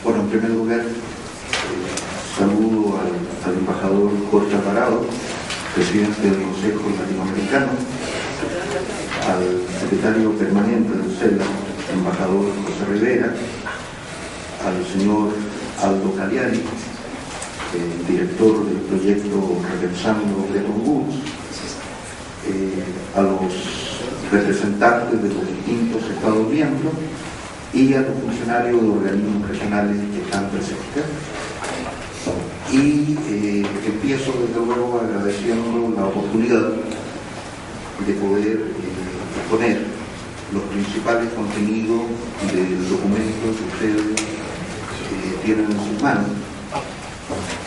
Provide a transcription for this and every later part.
Bueno, en primer lugar, saludo al embajador Jorge Alvarado, presidente del Consejo Latinoamericano, al secretario permanente del CELA, embajador José Rivera, al señor Aldo Cagliari, director del proyecto Repensando Bretton Woods, a los representantes de los distintos Estados miembros y a los funcionarios de organismos regionales que están presentes. Y empiezo desde luego agradeciendo la oportunidad de poder exponer los principales contenidos del documento que ustedes tienen en sus manos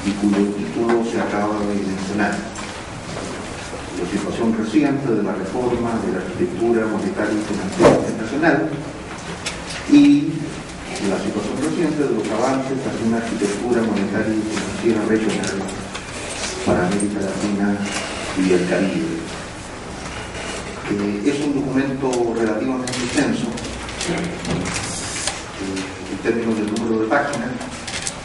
y cuyo título se acaba de mencionar: la situación reciente de la reforma de la arquitectura monetaria y financiera internacional y la situación reciente de los avances hacia una arquitectura monetaria y financiera regional para América Latina y el Caribe. Es un documento relativamente extenso en términos del número de páginas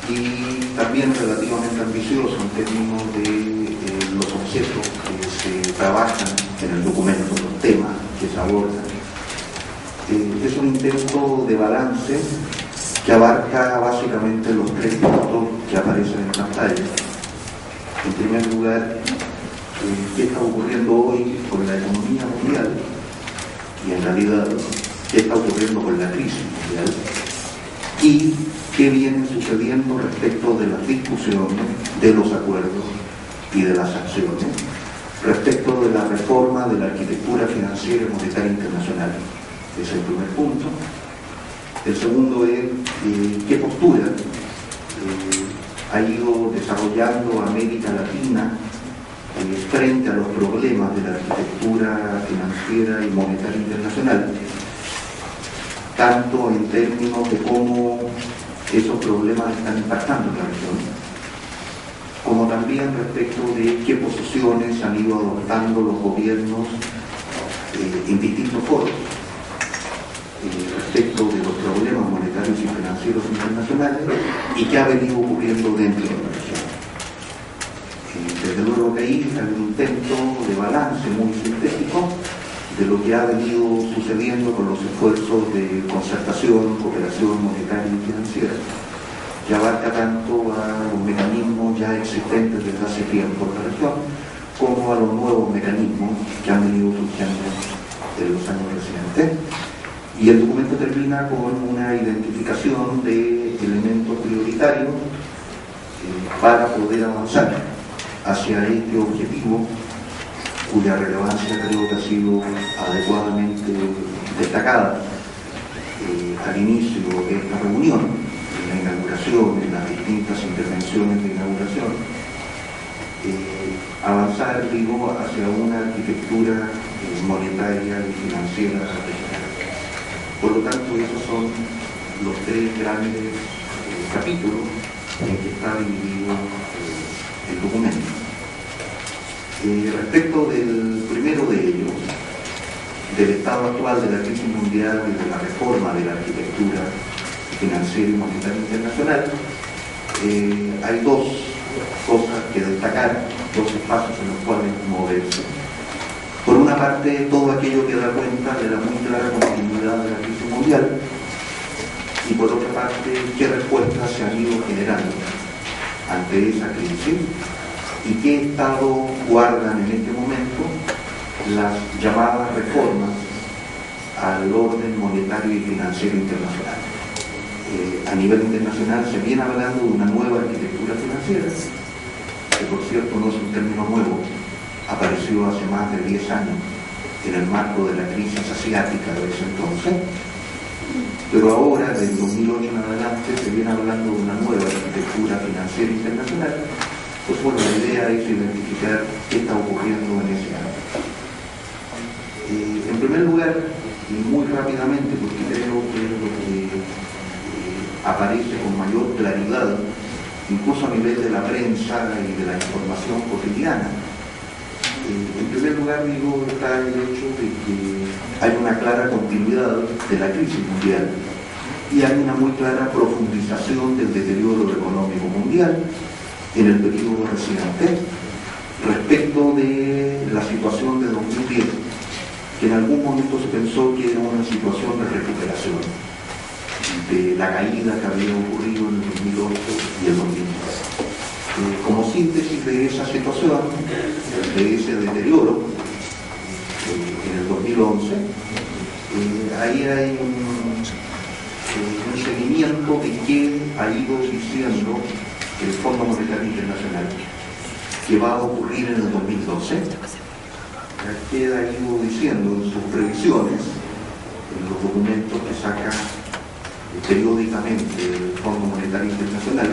y también relativamente ambicioso en términos de los objetos que se trabajan en el documento, los temas que se abordan. Es un intento de balance que abarca básicamente los tres puntos que aparecen en pantalla. En primer lugar, qué está ocurriendo hoy con la economía mundial y en realidad qué está ocurriendo con la crisis mundial y qué viene sucediendo respecto de las discusiones, de los acuerdos y de las acciones respecto de la reforma de la arquitectura financiera y monetaria internacional. Es el primer punto. El segundo es qué postura ha ido desarrollando América Latina frente a los problemas de la arquitectura financiera y monetaria internacional, tanto en términos de cómo esos problemas están impactando en la región, como también respecto de qué posiciones han ido adoptando los gobiernos en distintos foros respecto de los problemas monetarios y financieros internacionales y qué ha venido ocurriendo dentro de la región. Desde luego que ahí hay un intento de balance muy sintético de lo que ha venido sucediendo con los esfuerzos de concertación, cooperación monetaria y financiera, que abarca tanto a los mecanismos ya existentes desde hace tiempo en la región, como a los nuevos mecanismos que han venido surgiendo en los años recientes. Y el documento termina con una identificación de elementos prioritarios para poder avanzar hacia este objetivo, cuya relevancia creo que ha sido adecuadamente destacada al inicio de esta reunión, en la inauguración, en las distintas intervenciones de inauguración. Avanzar, digo, hacia una arquitectura monetaria y financiera regional. Por lo tanto, esos son los tres grandes capítulos en que está dividido el documento. Respecto del primero de ellos, del estado actual de la crisis mundial y de la reforma de la arquitectura financiera y monetaria internacional, hay dos cosas que destacar, dos espacios en los cuales moverse. Por una parte, todo aquello que da cuenta de la muy clara continuidad de la crisis mundial y por otra parte, qué respuestas se han ido generando ante esa crisis y qué estado guardan en este momento las llamadas reformas al orden monetario y financiero internacional. A nivel internacional se viene hablando de una nueva arquitectura financiera, que por cierto no es un término nuevo, apareció hace más de 10 años en el marco de la crisis asiática de ese entonces, pero ahora, desde 2008 en adelante, se viene hablando de una nueva arquitectura financiera internacional. Pues bueno, la idea es identificar qué está ocurriendo en ese año. En primer lugar, y muy rápidamente, porque creo que es lo que aparece con mayor claridad, incluso a nivel de la prensa y de la información cotidiana. En primer lugar, digo, está el hecho de que hay una clara continuidad de la crisis mundial y hay una muy clara profundización del deterioro económico mundial en el periodo reciente respecto de la situación de 2010, que en algún momento se pensó que era una situación de recuperación de la caída que había ocurrido en el 2008 y el 2010. Como síntesis de esa situación, de ese deterioro, en el 2011, ahí hay un seguimiento de qué ha ido diciendo el Fondo Monetario Internacional que va a ocurrir en el 2012, que ha ido diciendo en sus previsiones, en los documentos que saca periódicamente el Fondo Monetario Internacional,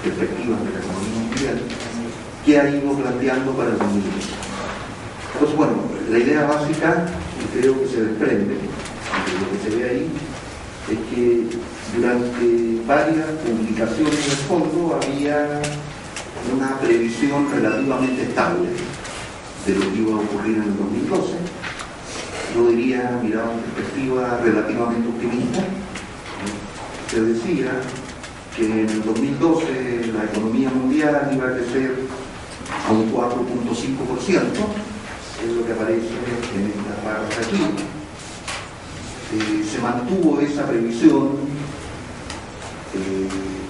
perspectivas de la economía mundial, que ha ido planteando para el 2012. Entonces, bueno, la idea básica, que creo que se desprende de lo que se ve ahí, es que durante varias publicaciones del fondo había una previsión relativamente estable de lo que iba a ocurrir en el 2012. Yo diría, mirado en perspectiva relativamente optimista, se decía que en el 2012 la economía mundial iba a crecer a un 4.5%, es lo que aparece en esta parte aquí. Se mantuvo esa previsión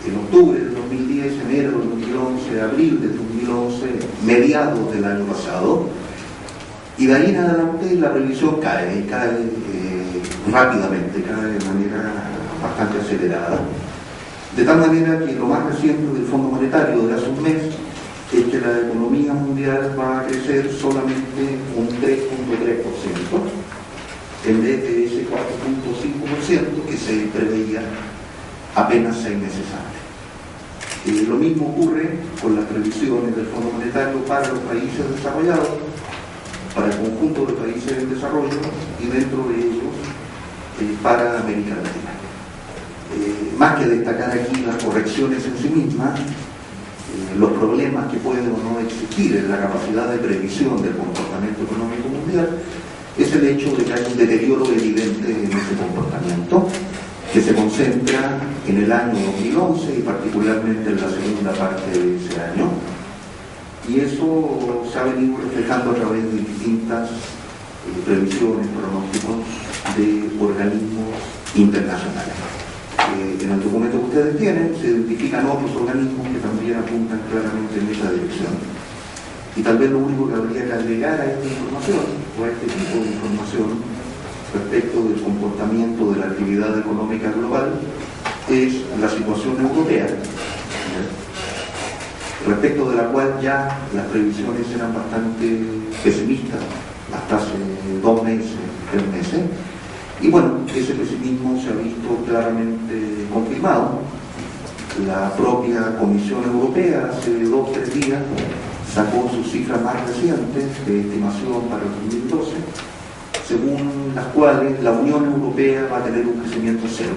en octubre del 2010, enero del 2011, abril del 2011, mediados del año pasado, y de ahí en adelante la previsión cae rápidamente, cae de manera bastante acelerada, de tal manera que lo más reciente del Fondo Monetario de hace un mes es que la economía mundial va a crecer solamente un 3.3%, en vez de ese 4.5% que se preveía apenas 6 meses antes. Lo mismo ocurre con las previsiones del Fondo Monetario para los países desarrollados, para el conjunto de países en desarrollo y dentro de ellos para América Latina. Más que destacar aquí las correcciones en sí mismas, los problemas que pueden o no existir en la capacidad de previsión del comportamiento económico mundial, es el hecho de que hay un deterioro evidente en ese comportamiento, que se concentra en el año 2011 y particularmente en la segunda parte de ese año. Y eso se ha venido reflejando a través de distintas previsiones, pronósticos de organismos internacionales. En el documento que ustedes tienen se identifican otros organismos que también apuntan claramente en esa dirección. Y tal vez lo único que habría que agregar a esta información, o a este tipo de información, respecto del comportamiento de la actividad económica global, es la situación europea, respecto de la cual ya las previsiones eran bastante pesimistas hasta hace 2 meses, 3 meses. Y bueno, ese pesimismo se ha visto claramente confirmado. La propia Comisión Europea hace 2 o 3 días sacó sus cifras más recientes de estimación para el 2012, según las cuales la Unión Europea va a tener un crecimiento cero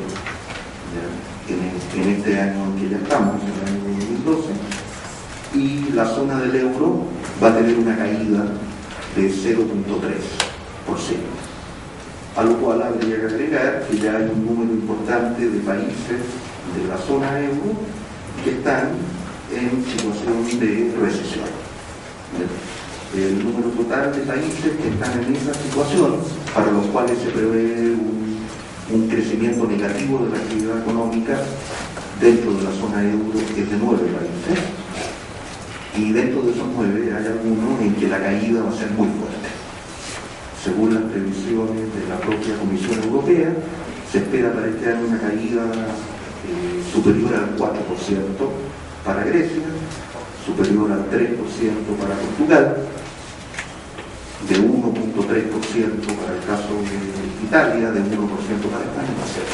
en este año en que ya estamos, en el año 2012, y la zona del euro va a tener una caída de 0.3%. A lo cual habría que agregar que ya hay un número importante de países de la zona euro que están en situación de recesión. El número total de países que están en esa situación, para los cuales se prevé un crecimiento negativo de la actividad económica dentro de la zona euro, es de 9 países, y dentro de esos 9 hay algunos en que la caída va a ser muy fuerte. Según las previsiones de la propia Comisión Europea, se espera para este año una caída superior al 4% para Grecia, superior al 3% para Portugal, de 1.3% para el caso de Italia, de 1% para España, etc.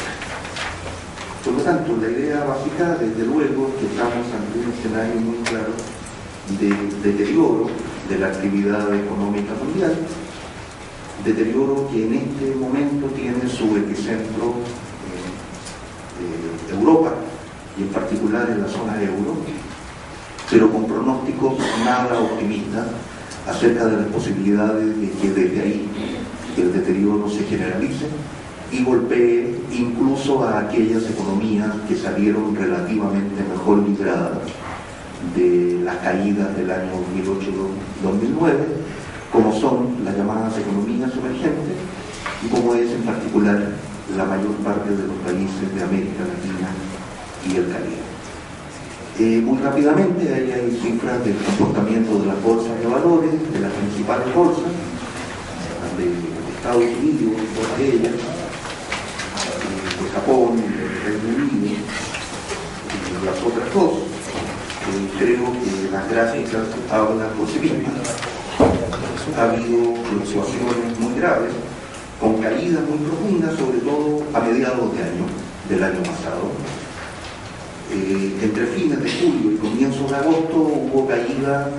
Por lo tanto, la idea básica, desde luego, es que estamos ante un escenario muy claro de deterioro de la actividad económica mundial, deterioro que en este momento tiene su epicentro en Europa y en particular en la zona euro, pero con pronósticos nada optimistas acerca de las posibilidades de que desde ahí el deterioro se generalice y golpee incluso a aquellas economías que salieron relativamente mejor libradas de las caídas del año 2008-2009, como son las llamadas economías emergentes y como es en particular la mayor parte de los países de América Latina y el Caribe. Muy rápidamente, ahí hay cifras del comportamiento de las bolsas de valores, de las principales bolsas, de Estados Unidos, todas ellas, de Japón, del Reino Unido, y las otras dos. Creo que las gráficas hablan por sí mismas. Ha habido fluctuaciones muy graves, con caídas muy profundas, sobre todo a mediados de año, del año pasado. Entre fines de julio y comienzos de agosto hubo caída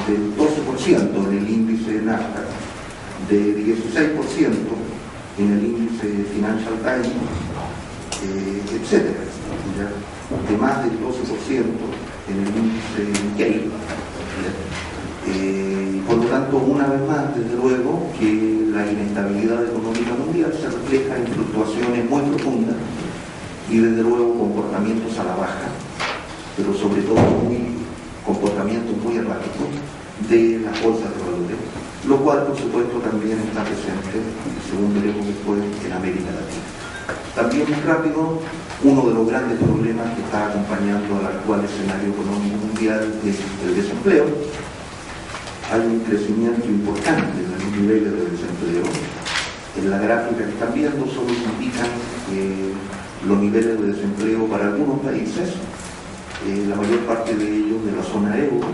del 12% en el índice Nasdaq, de 16% en el índice Financial Times, etc. De más del 12% en el índice Nikkei. Por lo tanto, una vez más, desde luego, que la inestabilidad económica mundial se refleja en fluctuaciones muy profundas y desde luego comportamientos a la baja, pero sobre todo comportamientos muy erráticos de las bolsas de valores, lo cual por supuesto también está presente, según veremos después, en América Latina. También muy rápido, uno de los grandes problemas que está acompañando al actual escenario económico mundial es el desempleo. Hay un crecimiento importante en los niveles de desempleo. En la gráfica que están viendo solo se indican los niveles de desempleo para algunos países, la mayor parte de ellos de la zona euro.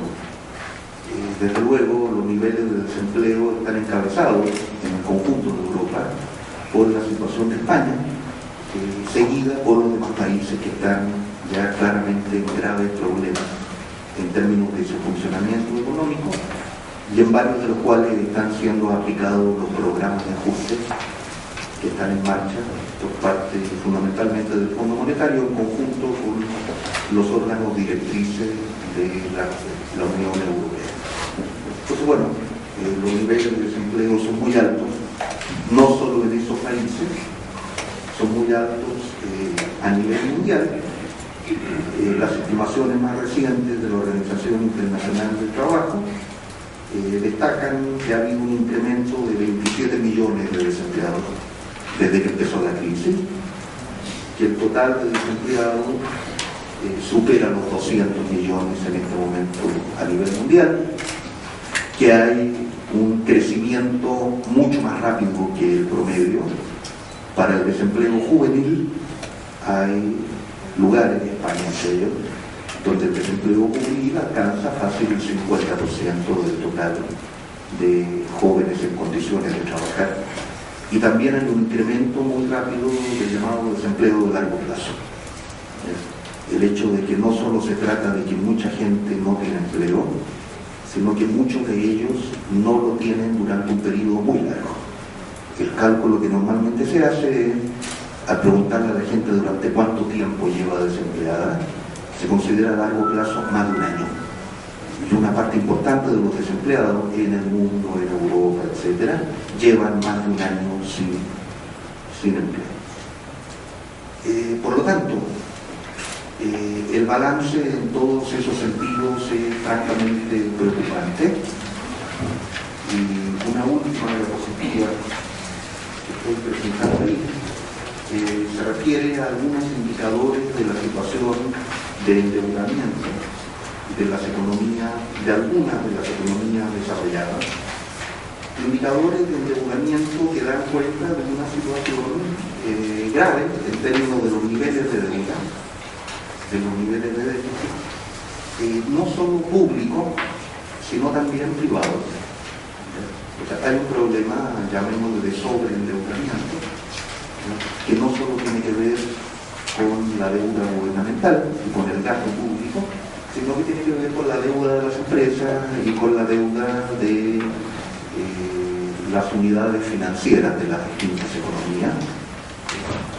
Desde luego, los niveles de desempleo están encabezados en el conjunto de Europa por la situación de España, seguida por los demás países que están ya claramente en graves problemas en términos de su funcionamiento económico, y en varios de los cuales están siendo aplicados los programas de ajuste que están en marcha por parte fundamentalmente del Fondo Monetario en conjunto con los órganos directrices de la Unión Europea. Entonces, bueno, los niveles de desempleo son muy altos, no solo en esos países, son muy altos a nivel mundial. Las estimaciones más recientes de la Organización Internacional del Trabajo destacan que ha habido un incremento de 27 millones de desempleados desde que empezó la crisis, que el total de desempleados supera los 200 millones en este momento a nivel mundial, que hay un crecimiento mucho más rápido que el promedio. Para el desempleo juvenil hay lugares, España entre ellos, donde el desempleo juvenil alcanza fácil el 50% del total de jóvenes en condiciones de trabajar. Y también hay un incremento muy rápido del llamado desempleo de largo plazo. El hecho de que no solo se trata de que mucha gente no tiene empleo, sino que muchos de ellos no lo tienen durante un periodo muy largo. El cálculo que normalmente se hace es, al preguntarle a la gente durante cuánto tiempo lleva desempleada, se considera a largo plazo más de un año. Y una parte importante de los desempleados en el mundo, en Europa, etc., llevan más de un año sin empleo. Por lo tanto, el balance en todos esos sentidos es francamente preocupante. Y una última diapositiva que estoy presentando ahí se refiere a algunos indicadores de la situación de endeudamiento de las economías, de algunas de las economías desarrolladas, indicadores de endeudamiento que dan cuenta de una situación grave en términos de los niveles de deuda, de los niveles de déficit, no solo público, sino también privado. O sea, hay un problema, llamémoslo, de sobreendeudamiento, que no solo tiene que ver con la deuda gubernamental y con el gasto público, sino que tiene que ver con la deuda de las empresas y con la deuda de las unidades financieras de las distintas economías,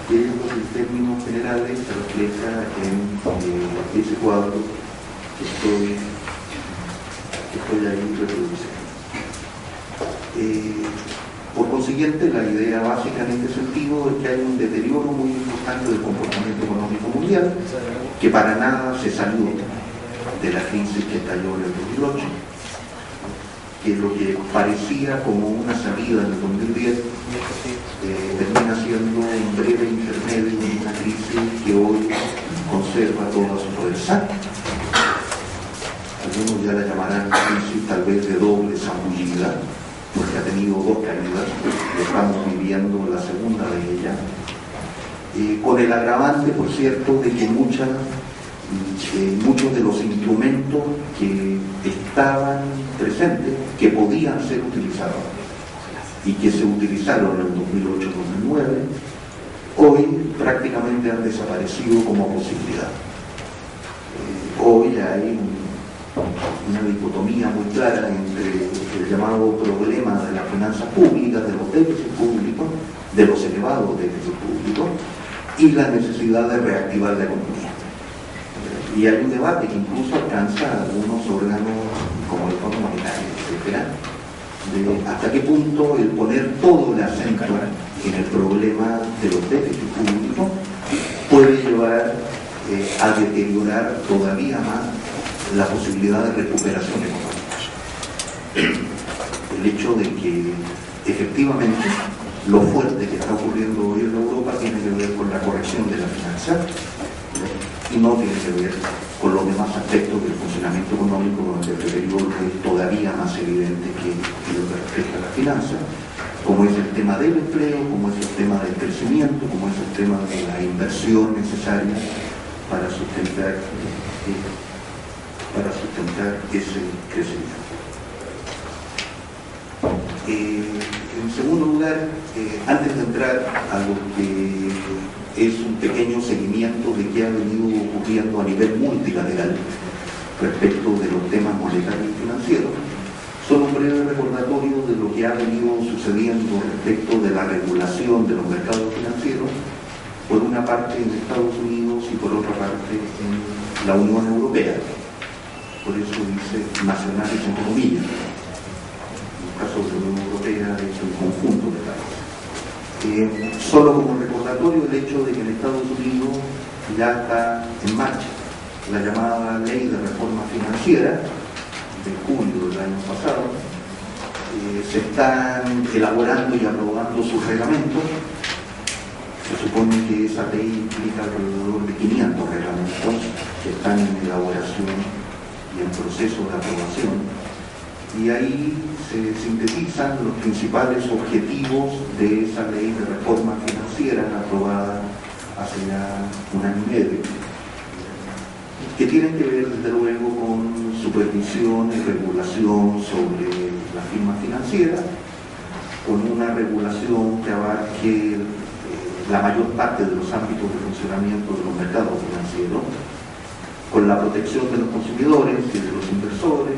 que en términos generales se refleja en ese cuadro que estoy ahí reproduciendo. Por consiguiente, la idea básica en este sentido es que hay un deterioro muy importante del comportamiento económico mundial, que para nada se salió de la crisis que estalló en el 2008, que lo que parecía como una salida en el 2010 termina siendo un breve intermedio de una crisis que hoy conserva toda su fuerza. Algunos ya la llamarán crisis tal vez de doble zambullida, porque ha tenido dos caídas, estamos viviendo la segunda de ella, con el agravante, por cierto, de que muchos de los instrumentos que estaban presentes, que podían ser utilizados y que se utilizaron en el 2008-2009, hoy prácticamente han desaparecido como posibilidad. Hoy hay una dicotomía muy clara entre el llamado problema de las finanzas públicas, de los déficits públicos, de los elevados déficits públicos, y la necesidad de reactivar la economía. Y hay un debate que incluso alcanza a algunos órganos como el Fondo Monetario, etc., de hasta qué punto el poner todo el acento en el problema de los déficits públicos puede llevar a deteriorar todavía más la posibilidad de recuperación económica. El hecho de que efectivamente lo fuerte que está ocurriendo hoy en Europa tiene que ver con la corrección de la finanza y no tiene que ver con los demás aspectos del funcionamiento económico, donde el deterioro es todavía más evidente que lo que respecta a la finanza, como es el tema del empleo, como es el tema del crecimiento, como es el tema de la inversión necesaria para sustentar ese crecimiento. En segundo lugar, antes de entrar a lo que es un pequeño seguimiento de qué ha venido ocurriendo a nivel multilateral respecto de los temas monetarios y financieros, solo un breve recordatorio de lo que ha venido sucediendo respecto de la regulación de los mercados financieros, por una parte en Estados Unidos y por otra parte en la Unión Europea. Por eso dice nacionales entre comillas. En el caso de la Unión Europea es un conjunto de países. Solo como recordatorio el hecho de que en Estados Unidos ya está en marcha la llamada Ley de Reforma Financiera de julio del año pasado. Se están elaborando y aprobando sus reglamentos. Se supone que esa ley implica alrededor de 500 reglamentos que están en elaboración y en proceso de aprobación, y ahí se sintetizan los principales objetivos de esa ley de reforma financiera aprobada hace ya un año y medio, que tienen que ver desde luego con supervisión y regulación sobre las firmas financieras, con una regulación que abarque la mayor parte de los ámbitos de funcionamiento de los mercados financieros, con la protección de los consumidores y de los inversores,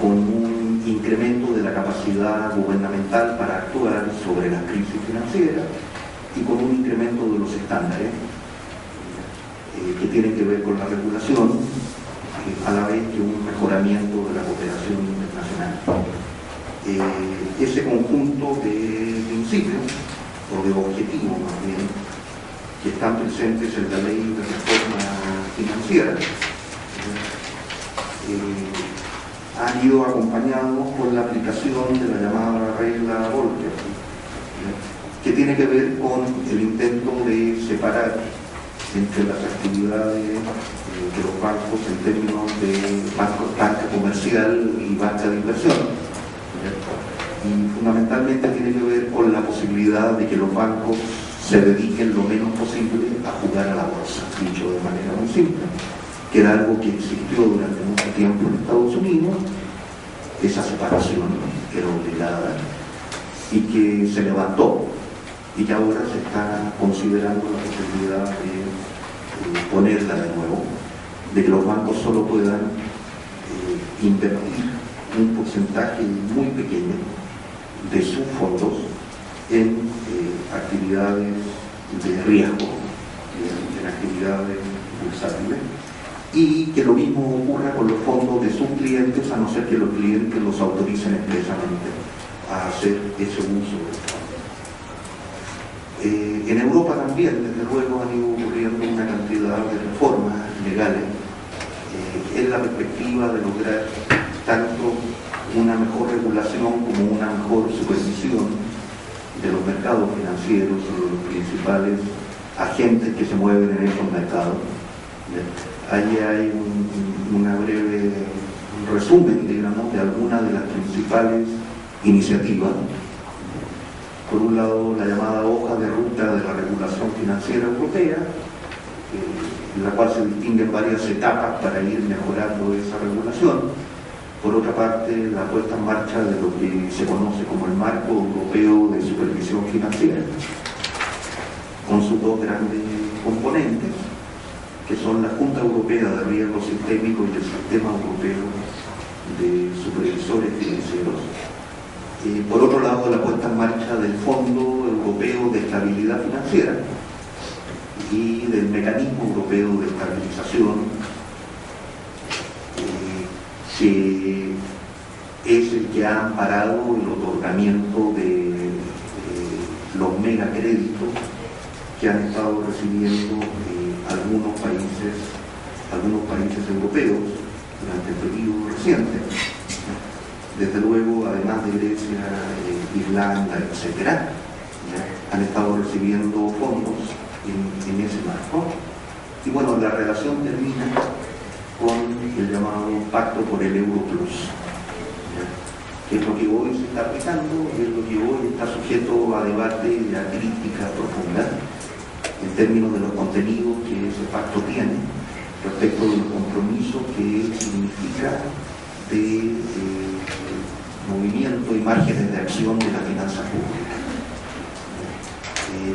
con un incremento de la capacidad gubernamental para actuar sobre las crisis financieras y con un incremento de los estándares que tienen que ver con la regulación, a la vez que un mejoramiento de la cooperación internacional. Ese conjunto de principios, o de objetivos más bien, que están presentes en la ley de reforma financiera, han ido acompañados por la aplicación de la llamada regla Volcker, que tiene que ver con el intento de separar entre las actividades de los bancos en términos de banca comercial y banca de inversión. Y fundamentalmente tiene que ver con la posibilidad de que los bancos se dediquen lo menos posible a jugar a la bolsa, dicho de manera muy simple, que era algo que existió durante mucho tiempo en Estados Unidos, esa separación era obligada y que se levantó y que ahora se está considerando la posibilidad de ponerla de nuevo, de que los bancos solo puedan invertir un porcentaje muy pequeño de sus fondos en actividades de riesgo, en actividades bursátiles, y que lo mismo ocurra con los fondos de sus clientes, a no ser que los clientes los autoricen expresamente a hacer ese uso del fondo. En Europa también, desde luego, han ido ocurriendo una cantidad de reformas legales en la perspectiva de lograr tanto una mejor regulación como una mejor supervisión de los mercados financieros o de los principales agentes que se mueven en esos mercados. Ahí hay una breve resumen, digamos, de algunas de las principales iniciativas. Por un lado, la llamada hoja de ruta de la regulación financiera europea, en la cual se distinguen varias etapas para ir mejorando esa regulación. Por otra parte, la puesta en marcha de lo que se conoce como el Marco Europeo de Supervisión Financiera, con sus dos grandes componentes, que son la Junta Europea de Riesgo Sistémico y el Sistema Europeo de Supervisores Financieros. Por otro lado, la puesta en marcha del Fondo Europeo de Estabilidad Financiera y del Mecanismo Europeo de Estabilización, que es el que ha amparado el otorgamiento de los megacréditos que han estado recibiendo algunos países europeos durante el periodo reciente. Desde luego, además de Grecia, Irlanda, etc., han estado recibiendo fondos en ese marco. Y bueno, la relación termina con el llamado Pacto por el Euro Plus, que es lo que hoy se está aplicando, es lo que hoy está sujeto a debate y a crítica profunda en términos de los contenidos que ese pacto tiene, respecto de los compromisos que significa de movimiento y márgenes de acción de la finanza pública.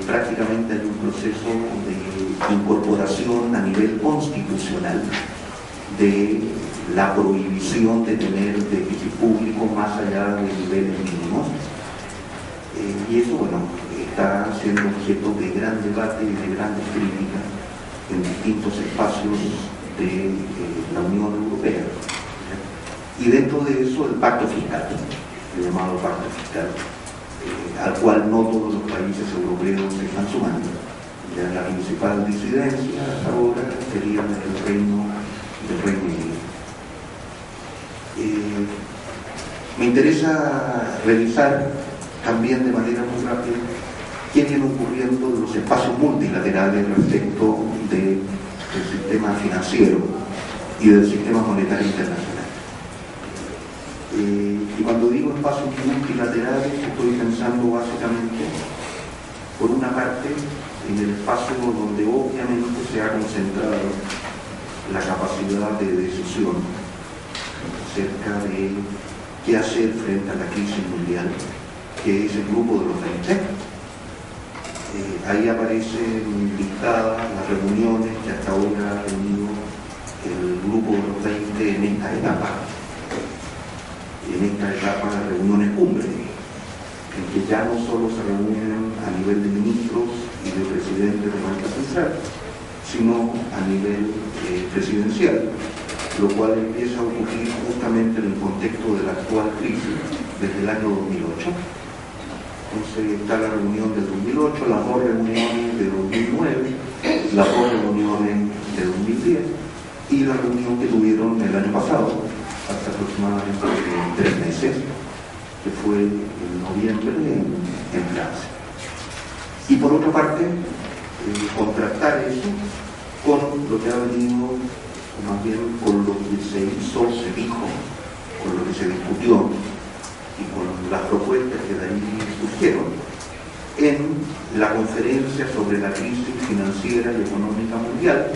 Prácticamente hay un proceso de incorporación a nivel constitucional de la prohibición de tener déficit público más allá de niveles mínimos. Y eso, bueno, está siendo objeto de gran debate y de grandes críticas en distintos espacios de la Unión Europea. Y dentro de eso el pacto fiscal, el llamado pacto fiscal, al cual no todos los países europeos se están sumando. Ya la principal disidencia hasta ahora sería del Reino Unido. Me interesa revisar también de manera muy rápida qué viene ocurriendo en los espacios multilaterales respecto del sistema financiero y del sistema monetario internacional. Y cuando digo espacios multilaterales, estoy pensando básicamente, por una parte, en el espacio donde obviamente se ha concentrado la capacidad de decisión acerca de qué hacer frente a la crisis mundial, que es el grupo de los 20. Ahí aparecen listadas las reuniones que hasta ahora ha tenido el grupo de los 20 en esta etapa de reuniones cumbre, en que ya no solo se reúnen a nivel de ministros y de presidentes de Banca Central, sino a nivel presidencial, lo cual empieza a ocurrir justamente en el contexto de la actual crisis desde el año 2008. Entonces está la reunión del 2008, las dos reuniones de 2009, las dos reuniones de 2010 y la reunión que tuvieron el año pasado, hace aproximadamente 3 meses, que fue en noviembre en Francia. Y por otra parte, contrastar eso con lo que ha venido, o más bien con lo que se hizo, se dijo, con lo que se discutió y con las propuestas que de ahí surgieron en la conferencia sobre la crisis financiera y económica mundial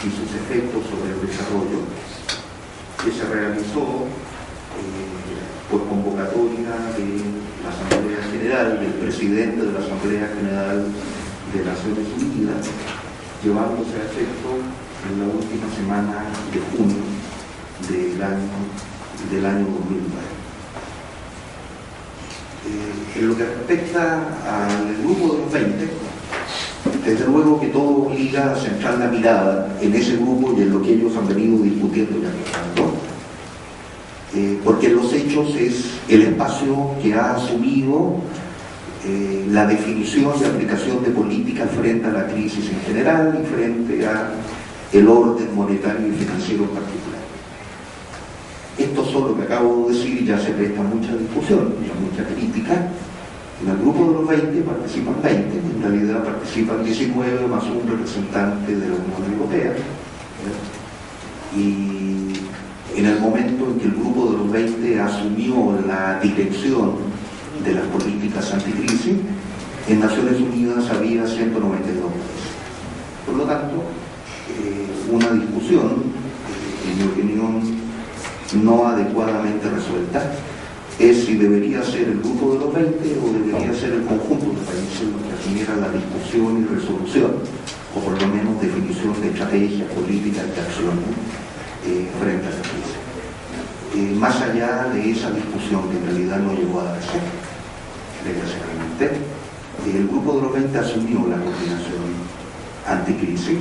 y sus efectos sobre el desarrollo, que se realizó por convocatoria de la Asamblea General, del presidente de la Asamblea General de Naciones Unidas, llevándose a efecto en la última semana de junio del año 2009. En lo que respecta al grupo de los 20, desde luego que todo obliga a centrar la mirada en ese grupo y en lo que ellos han venido discutiendo y acordando. porque los hechos es el espacio que ha asumido la definición y aplicación de políticas frente a la crisis en general y frente a el orden monetario y financiero en particular. Esto solo que acabo de decir ya se presta mucha discusión, mucha crítica. En el grupo de los 20 participan 20, en realidad participan 19 más un representante de la Unión Europea. Y en el momento en que el grupo de los 20 asumió la dirección de las políticas anticrisis, en Naciones Unidas había 192 países. Por lo tanto, una discusión, en mi opinión, no adecuadamente resuelta, es si debería ser el grupo de los 20 o debería ser el conjunto de países los que asumieran la discusión y resolución, o por lo menos definición de estrategias, políticas de acción frente a la crisis. Más allá de esa discusión que en realidad no llegó a darse, desgraciadamente, el grupo de los 20 asumió la coordinación anticrisis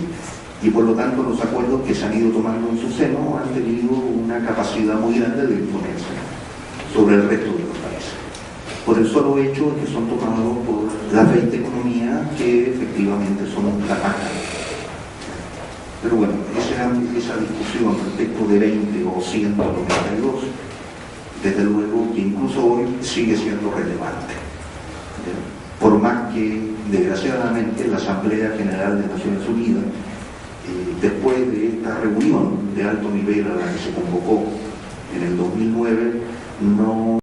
y por lo tanto los acuerdos que se han ido tomando en su seno han tenido una capacidad muy grande de influencia sobre el resto de los países, por el solo hecho de que son tomados por las 20 economías que efectivamente son la paca. Pero bueno, esa discusión respecto de 20 o 192, desde luego que incluso hoy sigue siendo relevante. Por más que, desgraciadamente, la Asamblea General de Naciones Unidas, después de esta reunión de alto nivel a la que se convocó en el 2009, no